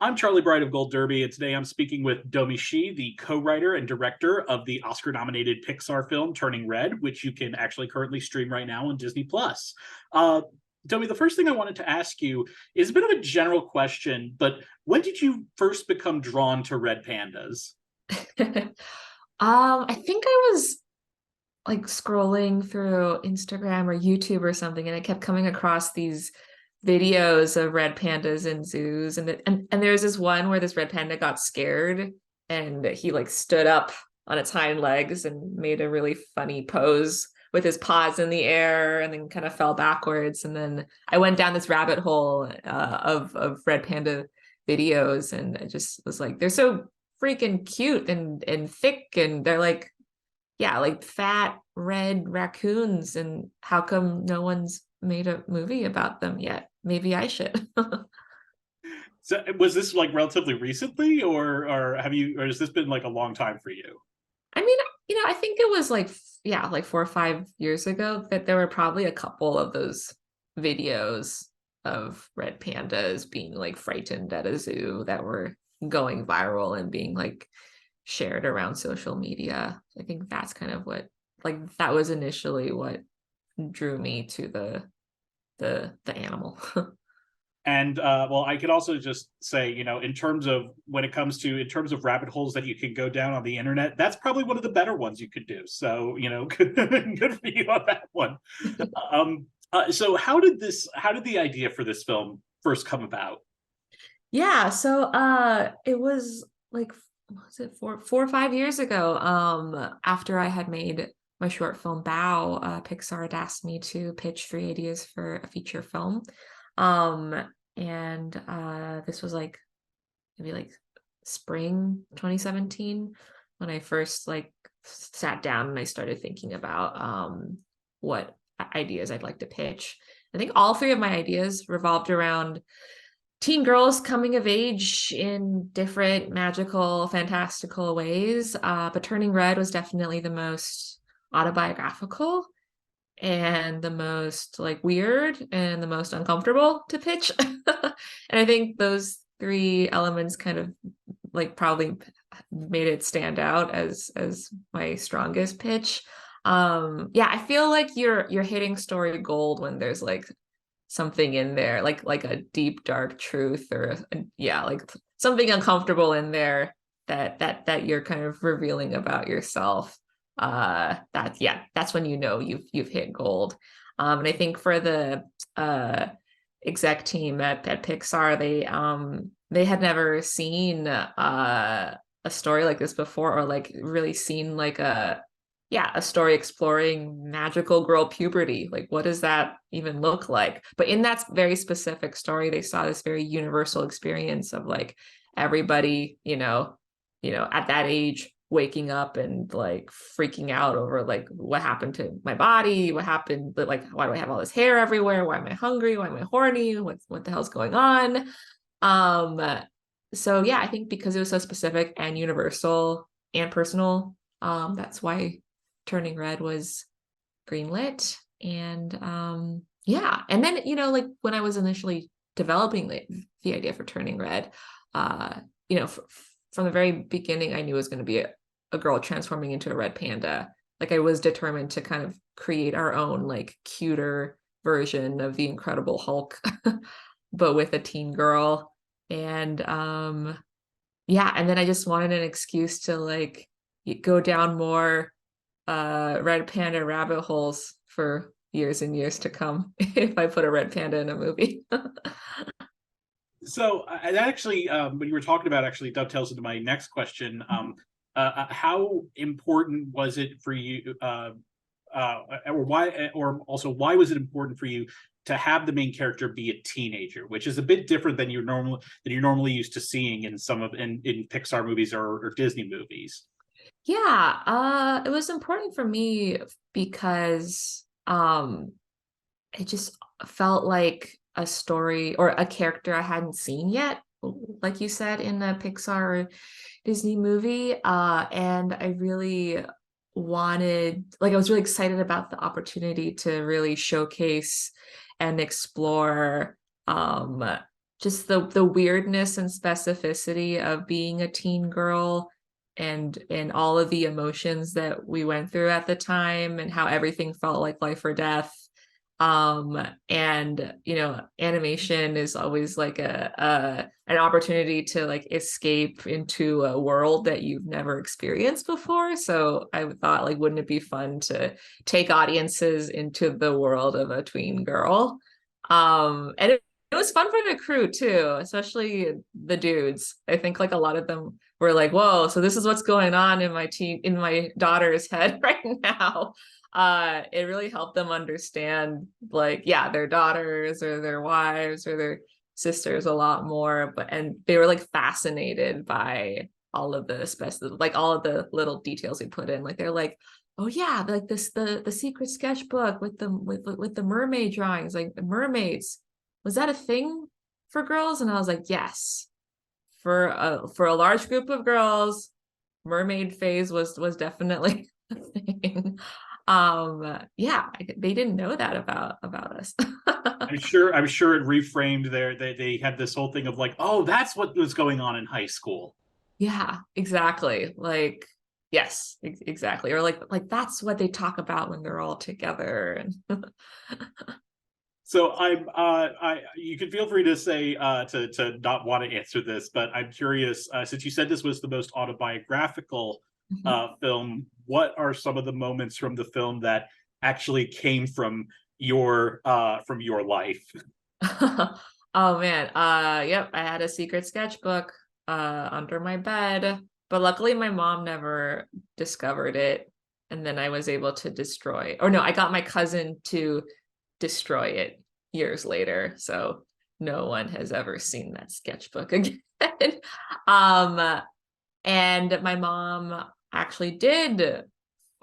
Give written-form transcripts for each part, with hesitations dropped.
I'm Charlie Bright of Gold Derby, and today I'm speaking with Domee Shi, the co-writer and director of the Oscar-nominated Pixar film Turning Red, which you can actually currently stream right now on Disney+. Uh, Domee, the first thing I wanted to ask you is a bit of a general question, but when did you first become drawn to red pandas? I think I was like scrolling through Instagram or YouTube or something, and I kept coming across these videos of red pandas in zoos, and there's this one where this red panda got scared and he like stood up on its hind legs and made a really funny pose with his paws in the air and then kind of fell backwards. And then I went down this rabbit hole of red panda videos, and I just was like, they're so freaking cute and thick, and they're like, yeah, like fat red raccoons. And how come no one's made a movie about them yet? Maybe I should. So was this like relatively recently, or have you, or has this been like a long time for you? I mean, I think it was like, yeah, like 4 or 5 years ago that there were probably a couple of those videos of red pandas being like frightened at a zoo that were going viral and being like shared around social media. I think that's kind of what, like, that was initially what drew me to the animal. And well, I could also just say, in terms of when it comes to in terms of rabbit holes that you can go down on the internet, that's probably one of the better ones you could do. So, good, good for you on that one. So how did the idea for this film first come about? Yeah, so it was like, was it 4 or 5 years ago, after I had made my short film Bow, Pixar had asked me to pitch 3 ideas for a feature film. And this was like maybe like spring 2017 when I first like sat down and I started thinking about what ideas I'd like to pitch. I think all three of my ideas revolved around teen girls coming of age in different magical, fantastical ways. But Turning Red was definitely the most autobiographical and the most like weird and the most uncomfortable to pitch. And I think those three elements kind of like probably made it stand out as my strongest pitch. Yeah, I feel like you're hitting story gold when there's like something in there, like a deep dark truth, or yeah, like something uncomfortable in there that you're kind of revealing about yourself. That's when you've hit gold. And I think for the exec team at Pixar, they had never seen a story like this before, or like really seen like a story exploring magical girl puberty. Like, what does that even look like? But in that very specific story, they saw this very universal experience of like everybody, at that age waking up and like freaking out over like what happened to my body, what happened, like why do I have all this hair everywhere? Why am I hungry? Why am I horny? What the hell's going on? So yeah, I think because it was so specific and universal and personal, that's why Turning Red was greenlit. And yeah, and then like when I was initially developing the idea for Turning Red, uh, from the very beginning, I knew it was going to be a girl transforming into a red panda. Like I was determined to kind of create our own like cuter version of the Incredible Hulk, but with a teen girl. And yeah, and then I just wanted an excuse to like go down more red panda rabbit holes for years and years to come if I put a red panda in a movie. So that actually, when you were talking about, actually dovetails into my next question. How important was it for you, or also why was it important for you to have the main character be a teenager, which is a bit different than you're normally used to seeing in in Pixar movies or Disney movies? Yeah, it was important for me because it just felt like a story or a character I hadn't seen yet, like you said, in a Pixar or Disney movie. And I really I was really excited about the opportunity to really showcase and explore just the weirdness and specificity of being a teen girl, and all of the emotions that we went through at the time, and how everything felt like life or death. And animation is always like an opportunity to like escape into a world that you've never experienced before. So I thought, like, wouldn't it be fun to take audiences into the world of a tween girl? And it was fun for the crew too, especially the dudes. I think like a lot of them were like, whoa, so this is what's going on in my daughter's head right now. It really helped them understand, like, yeah, their daughters or their wives or their sisters a lot more. And they were like fascinated by all of the special, like all of the little details we put in. Like they're like, oh yeah, like the secret sketchbook with the mermaid drawings, like mermaids. Was that a thing for girls? And I was like, yes. For a large group of girls, mermaid phase was definitely a thing. Yeah, they didn't know that about us. I'm sure it reframed they had this whole thing of like, oh, that's what was going on in high school. Yeah, exactly. Like, yes, exactly. Or like that's what they talk about when they're all together. And So I you can feel free to say to not want to answer this, but I'm curious, since you said this was the most autobiographical film, what are some of the moments from the film that actually came from your life? Oh man. Yep, I had a secret sketchbook under my bed, but luckily my mom never discovered it. And then I was able to destroy, or no, I got my cousin to destroy it years later. So no one has ever seen that sketchbook again. um, and my mom actually did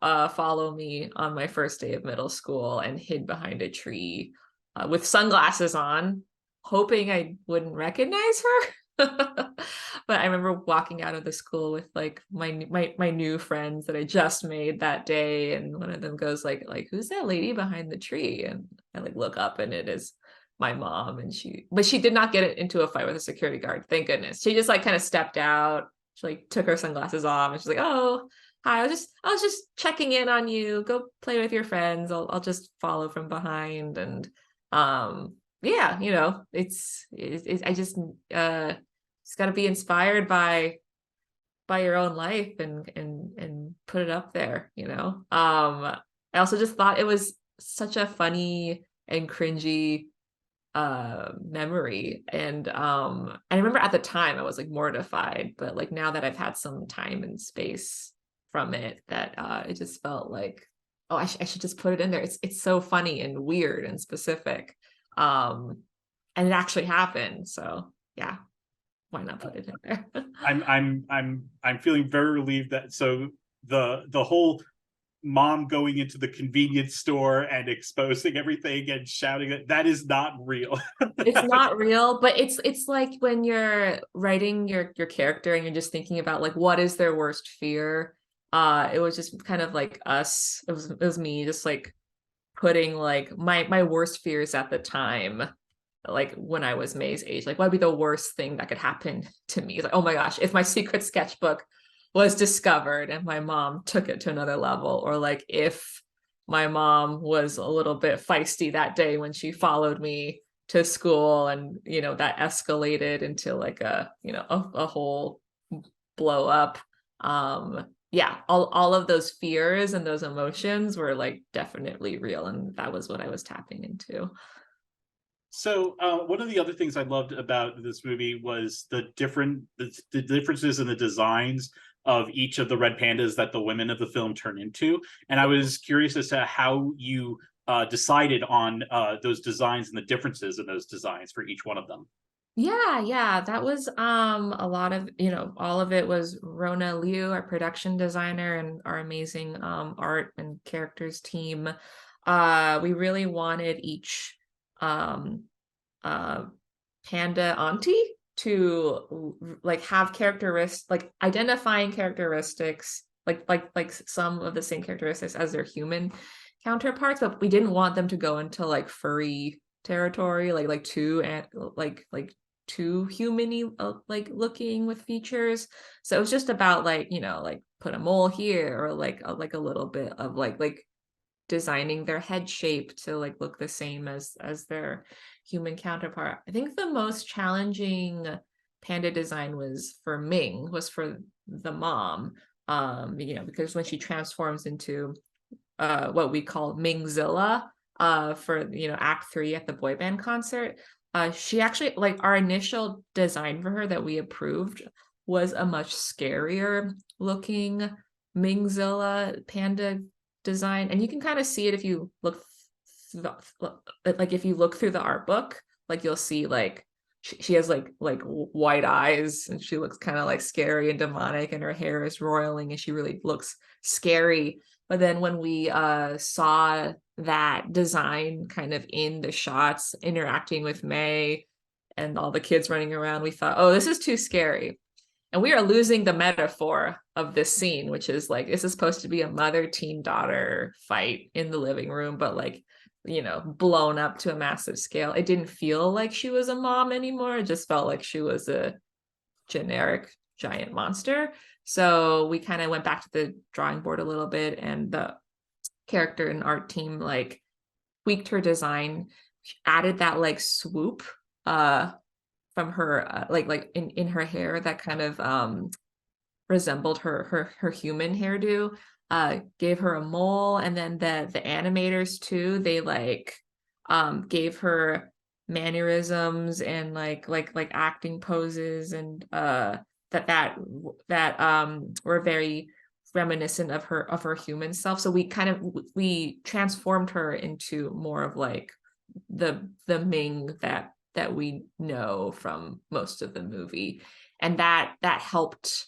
follow me on my first day of middle school and hid behind a tree with sunglasses on, hoping I wouldn't recognize her. But I remember walking out of the school with like my new friends that I just made that day, and one of them goes like who's that lady behind the tree? And I like look up, and it is my mom. And she did not get into a fight with a security guard, thank goodness. She just like kind of stepped out. She like took her sunglasses off, and she's like, oh hi, I was just checking in on you. Go play with your friends. I'll just follow from behind. And yeah, it's I just got to be inspired by your own life, and put it up there. I also just thought it was such a funny and cringy memory. And I remember at the time I was like mortified, but like now that I've had some time and space from it, that it just felt like, oh, I should just put it in there. It's so funny and weird and specific. And it actually happened. So yeah, why not put it in there? I'm feeling very relieved that the whole mom going into the convenience store and exposing everything and shouting that is not real. It's not real, but it's like when you're writing your character and you're just thinking about like what is their worst fear. It was just kind of like us. It was me just like putting like my worst fears at the time, like when I was May's age. Like, what would be the worst thing that could happen to me? It's like, oh my gosh, if my secret sketchbook was discovered and my mom took it to another level, or like if my mom was a little bit feisty that day when she followed me to school, and that escalated into like a whole blow up. Yeah, all of those fears and those emotions were like definitely real, and that was what I was tapping into. So one of the other things I loved about this movie was the differences in the designs of each of the red pandas that the women of the film turn into, and I was curious as to how you decided on those designs and the differences in those designs for each one of them. Yeah, that was a lot of, all of it was Rona Liu, our production designer, and our amazing art and characters team. We really wanted each um uh panda auntie to like have characteristics, like identifying characteristics, like some of the same characteristics as their human counterparts, but we didn't want them to go into like furry territory, like too, and like too human-y like looking with features. So it was just about like, you know, like put a mole here, or like a little bit of like designing their head shape to like look the same as their human counterpart. I think the most challenging panda design was for Ming, was for the mom. You know, because when she transforms into what we call Mingzilla, for, you know, act 3 at the boy band concert, she actually, like, our initial design for her that we approved was a much scarier looking Mingzilla panda design, and you can kind of see it if you look like if you look through the art book, like you'll see like she has like white eyes, and she looks kind of like scary and demonic, and her hair is roiling, and she really looks scary. But then when we saw that design kind of in the shots interacting with May and all the kids running around, we thought, oh, this is too scary. And we are losing the metaphor of this scene, which is like, this is supposed to be a mother teen daughter fight in the living room, but like, you know, blown up to a massive scale. It didn't feel like she was a mom anymore. It just felt like she was a generic giant monster. So we kind of went back to the drawing board a little bit, and the character and art team like tweaked her design, added that like swoop from her like in her hair that kind of resembled her human hairdo, gave her a mole. And then the animators too, they like gave her mannerisms and like acting poses, and that were very reminiscent of her human self. So we transformed her into more of like the Ming that we know from most of the movie, and that helped.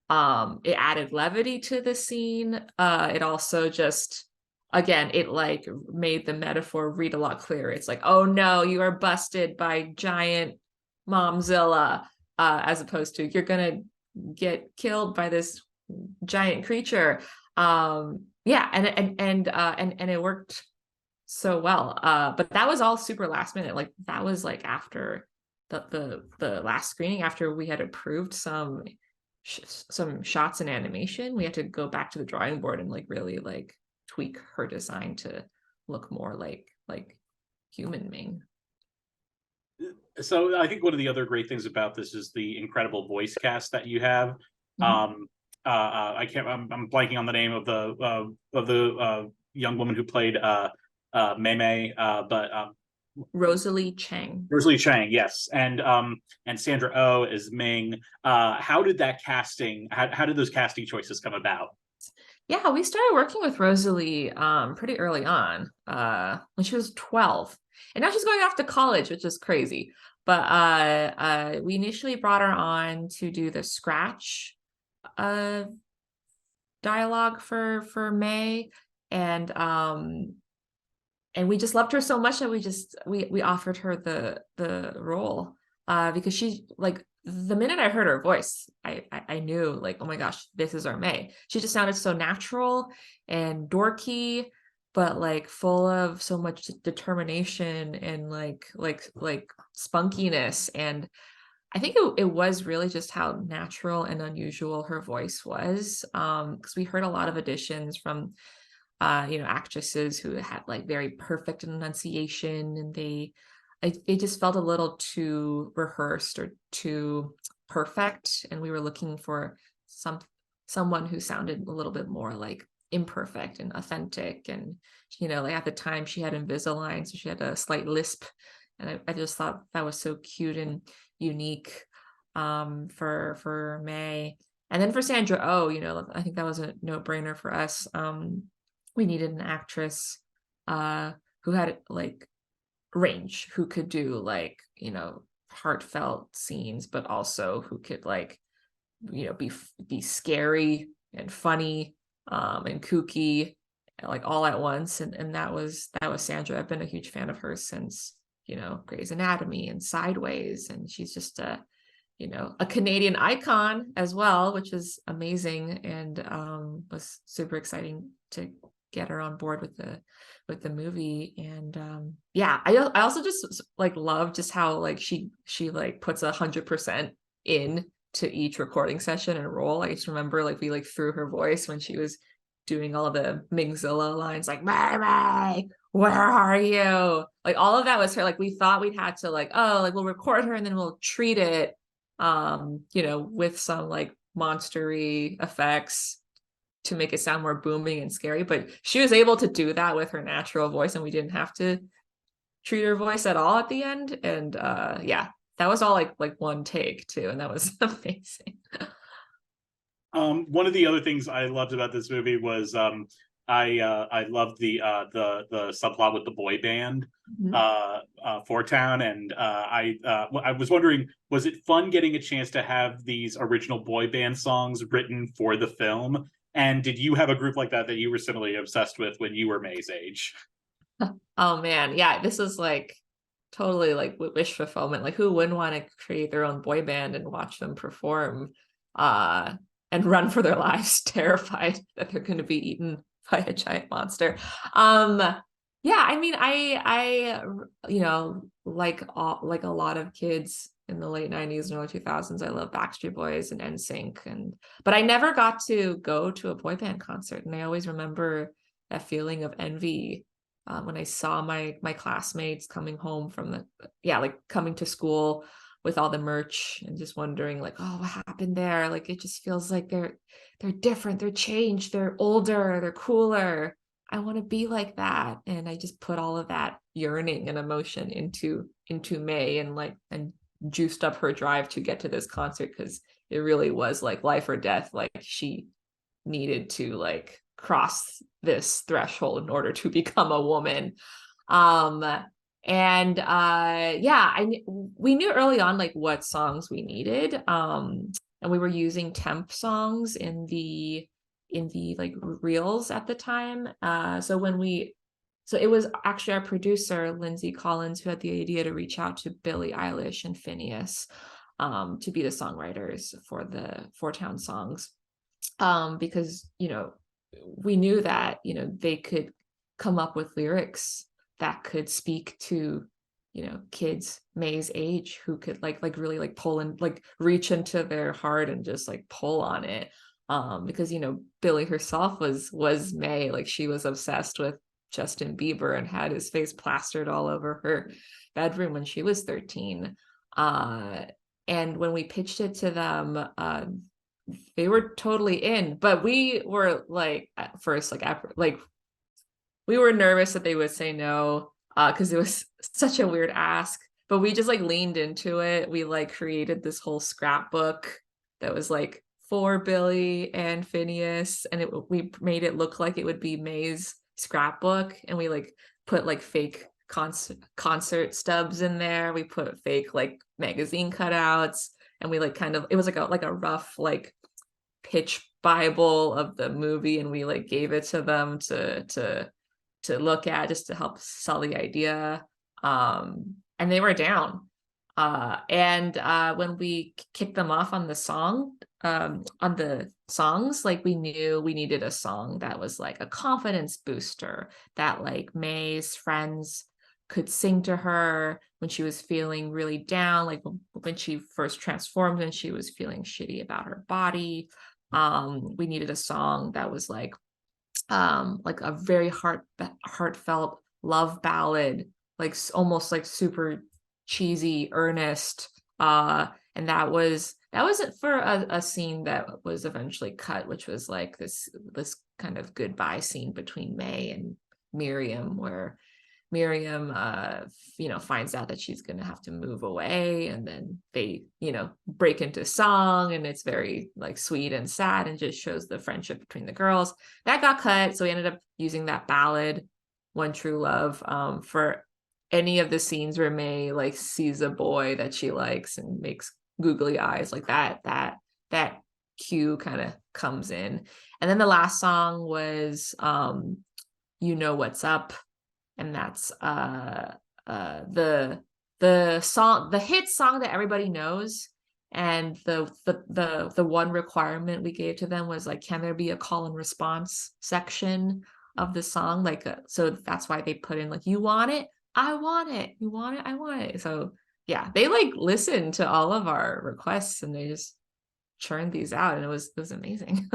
It added levity to the scene. It also just, again, it like made the metaphor read a lot clearer. It's like, oh no, you are busted by giant momzilla, as opposed to you're gonna get killed by this giant creature. Yeah, and it worked so well. But that was all super last minute. Like that was like after the last screening, after we had approved some shots and animation. We had to go back to the drawing board and like really like tweak her design to look more like human Ming. So I think one of the other great things about this is the incredible voice cast that you have. Mhm. I can't. I'm blanking on the name of the young woman who played Mei Mei, but Rosalie Chang. Rosalie Chang, yes, and Sandra Oh is Ming. How did that casting? How did those casting choices come about? Yeah, we started working with Rosalie pretty early on, when she was 12. And now she's going off to college, which is crazy. But we initially brought her on to do the scratch uh dialogue for May, and we just loved her so much that we offered her the role, because she, like, the minute I heard her voice, I knew, like, oh my gosh, this is our May. She just sounded so natural and dorky, but like full of so much determination and like spunkiness. And I think it was really just how natural and unusual her voice was, because we heard a lot of auditions from you know, actresses who had like very perfect enunciation, and they just felt a little too rehearsed or too perfect, and we were looking for someone who sounded a little bit more like imperfect and authentic. And you know, like at the time she had Invisalign, so she had a slight lisp, and I just thought that was so cute and unique, for May. And then for Sandra Oh, you know, I think that was a no-brainer for us. We needed an actress who had like range, who could do like, you know, heartfelt scenes, but also who could like, you know, be scary and funny, and kooky, like all at once. And that was Sandra. I've been a huge fan of hers since, you know, Grey's Anatomy and Sideways, and she's just a, you know, a Canadian icon as well, which is amazing, and was super exciting to get her on board with the movie. And yeah, I also just like love just how like she like puts 100% in to each recording session and role. I just remember like we like threw her voice when she was doing all of the Mingzilla lines, like Mary, where are you? Like all of that was her. Like we thought we'd had to like, oh, like we'll record her and then we'll treat it you know, with some like monstery effects to make it sound more booming and scary. But she was able to do that with her natural voice, and we didn't have to treat her voice at all at the end. And yeah, that was all like one take too, and that was amazing. One of the other things I loved about this movie was I loved the subplot with the boy band for Town, and I was wondering, was it fun getting a chance to have these original boy band songs written for the film? And did you have a group like that that you were similarly obsessed with when you were May's age? Oh man, yeah, this is like totally like wish fulfillment. Like who wouldn't want to create their own boy band and watch them perform uh and run for their lives, terrified that they're going to be eaten by a giant monster. Um yeah, I mean I you know, like like a lot of kids in the late 90s and early 2000s, I love Backstreet Boys and NSYNC, and but I never got to go to a boy band concert, and I always remember that feeling of envy when I saw my classmates coming home from the like coming to school with all the merch and just wondering like, oh, what happened there? Like it just feels like they're different, they're changed, they're older, they're cooler. I want to be like that. And I just put all of that yearning and emotion into May, and like and juiced up her drive to get to this concert, because it really was like life or death. Like she needed to like cross this threshold in order to become a woman. um and yeah, we knew early on like what songs we needed, and we were using temp songs in the like reels at the time. So it was actually our producer Lindsay Collins who had the idea to reach out to Billie Eilish and Phineas to be the songwriters for the Four Town songs, because you know we knew that you know they could come up with lyrics that could speak to you know kids May's age, who could like really like pull and like reach into their heart and just like pull on it, because you know Billie herself was May. Like she was obsessed with Justin Bieber and had his face plastered all over her bedroom when she was 13. And when we pitched it to them, they were totally in, but we were like at first like we were nervous that they would say no, because it was such a weird ask, but we just like leaned into it. We like created this whole scrapbook that was like for Billie and Phineas, and we made it look like it would be May's scrapbook, and we like put like fake concert stubs in there. We put fake like magazine cutouts, and we like kind of, it was like a rough like pitch bible of the movie, and we like gave it to them to look at just to help sell the idea. And they were down. And when we kicked them off on the songs, like we knew we needed a song that was like a confidence booster, that like May's friends could sing to her when she was feeling really down, like when she first transformed and she was feeling shitty about her body. We needed a song that was like a very heartfelt love ballad, like almost like super cheesy, earnest. And that wasn't for a scene that was eventually cut, which was like this kind of goodbye scene between May and Miriam, where Miriam finds out that she's going to have to move away, and then they break into song, and it's very like sweet and sad and just shows the friendship between the girls. That got cut, so we ended up using that ballad One True Love for any of the scenes where May like sees a boy that she likes and makes googly eyes, like that cue kind of comes in. And then the last song was You Know What's Up, and that's the song, the hit song that everybody knows. And the one requirement we gave to them was like, can there be a call and response section of the song. Like, so that's why they put in like, you want it, I want it, you want it, I want it. So yeah, they like listened to all of our requests and they just churned these out, and it was amazing.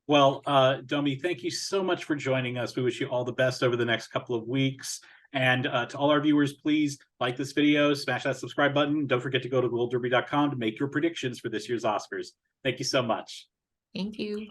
Well, Domee, thank you so much for joining us. We wish you all the best over the next couple of weeks. And to all our viewers, please like this video, smash that subscribe button. Don't forget to go to goldderby.com to make your predictions for this year's Oscars. Thank you so much. Thank you.